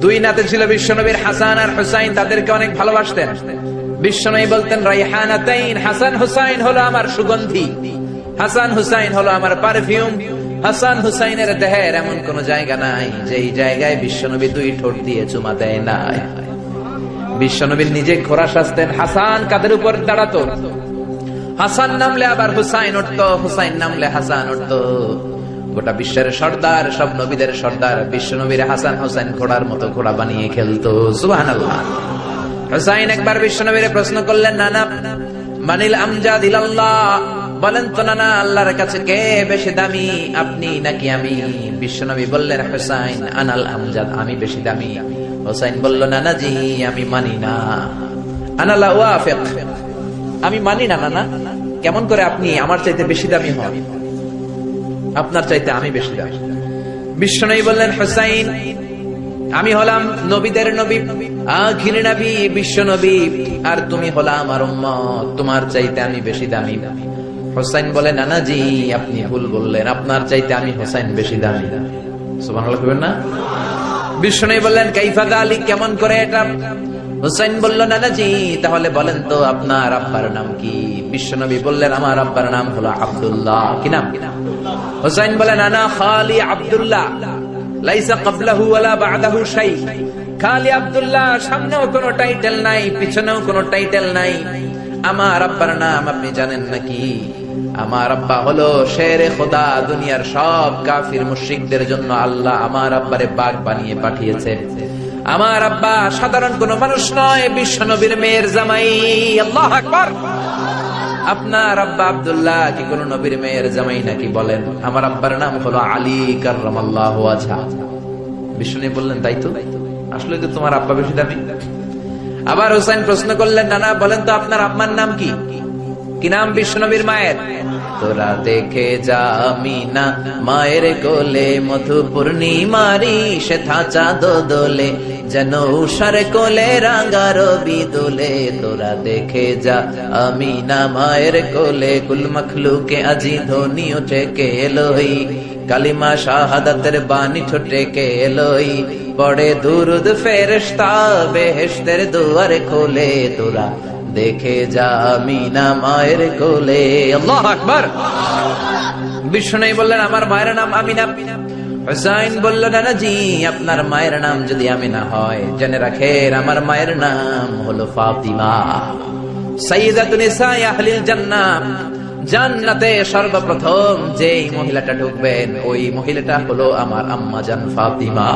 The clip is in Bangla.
দুই নাতি ছিল বিশ্বনবীর, হাসান আর হুসাইন। তাদেরকে অনেক ভালোবাসতেন। বিশ্বনবী বলতেন রাইহানাতাইন, হাসান হুসাইন হলো আমার সুগন্ধি, হাসান হুসাইন হলো আমার পারফিউম। হাসান হুসাইনের দেহের এমন কোন জায়গা নাই যেই জায়গায় বিশ্বনবী দুই ঠোঁট দিয়ে চুমা দেয় নাই। বিশ্বনবীর নিজে ঘোড়া সাজতেন, হাসান কাদের উপর দাঁড়াতো, হাসান নামলে আবার হুসাইন উঠতো, হুসাইন নামলে হাসান উঠতো। গোটা বিশ্বের সর্দার, সব নবীদের সর্দার বিশ্বনবীর হাসান হুসাইন ঘোড়ার মতো ঘোড়া বানিয়ে খেলতো। সুবহানাল্লাহ। হুসাইন একবার বিশ্বনবীর প্রশ্ন করলেন, নানা মানিল আমজাদ ইলাল্লাহ, বলেন তো নানা আল্লাহর কাছে কে বেশি দামি, আপনি নাকি আমি? বিশ্বনবী বললেন, হুসাইন আনাল আমজাদ, আমি বেশি দামি। হুসাইন বলল, নানাজি আমি মানি না, আনালা ওয়াফিক, আমি মানি না নানা। কেমন করে আপনি আমার চাইতে বেশি দামি হন? আপনার চাইতে আমি বেশি দামি। বিশ্বনবী বললেন, হুসাইন আমি হলাম নবীদের নবী, আখির নবী বিশ্বনবী, আর তুমি হলা আমার উম্মত, তোমার চাইতে আমি বেশি দামি। হুসাইন বলে, নানাজি আপনি ভুল বললেন, আপনার চাইতে আমি হুসাইন বেশি দামি। সুবহানাল্লাহ বলবেন না? বিশ্বনবী বললেন, কাইফা যালিক, কেমন করে এটা? হুসাইন বলল, নানাজি তাহলে বলেন তো আপনার আব্বার নাম কি? বিশ্বনবী বললেন, আমার আব্বার নাম হলো আব্দুল্লাহ। কি নাম? হুসাইন বলেন, আনা খালি আব্দুল্লাহ, লাইসা ক্বাবলাহু ওয়ালা বা'দাহু শাই। খালি আব্দুল্লাহ, সামনেও কোনো টাইটেল নাই, পিছনেও কোনো টাইটেল নাই। আমার আব্বার নাম আপনি জানেন নাকি? আমার আব্বা হলো শেরে খোদা, দুনিয়ার সব কাফির মুশরিকদের জন্য আল্লাহ আমার আব্বারে বাঘ বানিয়ে পাঠিয়েছে। আমার আব্বা সাধারণ কোন মানুষ নয়, বিশ্বনবীর মেয়ের জামাই। আল্লাহু আকবার। আপনার আব্বা আব্দুল্লাহ কি কোন নবীর মেয়ের জামাই নাকি? বলেন। আমার আব্বার নাম হলো আলী কাররামাল্লাহু ওয়াজহা। বিশ্বনবী বললেন, তাই তো, আসলে তো তোমার আব্বা বেশি দামি। আবার হুসাইন প্রশ্ন করলেন, নানা বলেন তো আপনার আম্মার নাম কি? কি নাম বিশ্বনবীর মায়ের? তোরা দেখে যা আমিনা মায়ের কোলে, মধু পূর্ণিমারি সে থাচা দোলে, যেন উষার কোলে রাঙা রবি দোলে। তোরা দেখে যা আমিনা মায়ের কোলে, কুল মখলুকে আজি ধ্বনি উঠে কে এলোই, কালিমা শাহাদাতের বাণী ঠোঁটে কে এলোই, পড়ে দুরুদ ফেরেশতা বেহেশতের দুয়ার খোলে। তোরা দেখে যা আমিনা মায়ের কোলে। আল্লাহু আকবার। বিশ্বনবী বললেন, আমার মায়ের নাম আমিনা। হুসাইন বলল, নানাজি আপনার মায়ের নাম যদি আমিনা হয়, জেনে রাখেন আমার মায়ের নাম হলো ফাতিমা, সাইয়্যিদাতুন নিসাই আহলিল জান্নাহ। জান্নাতে সর্বপ্রথম যেই মহিলাটা ঢুকবেন, ওই মহিলাটা হলো আমার আম্মা জান ফাতিমা।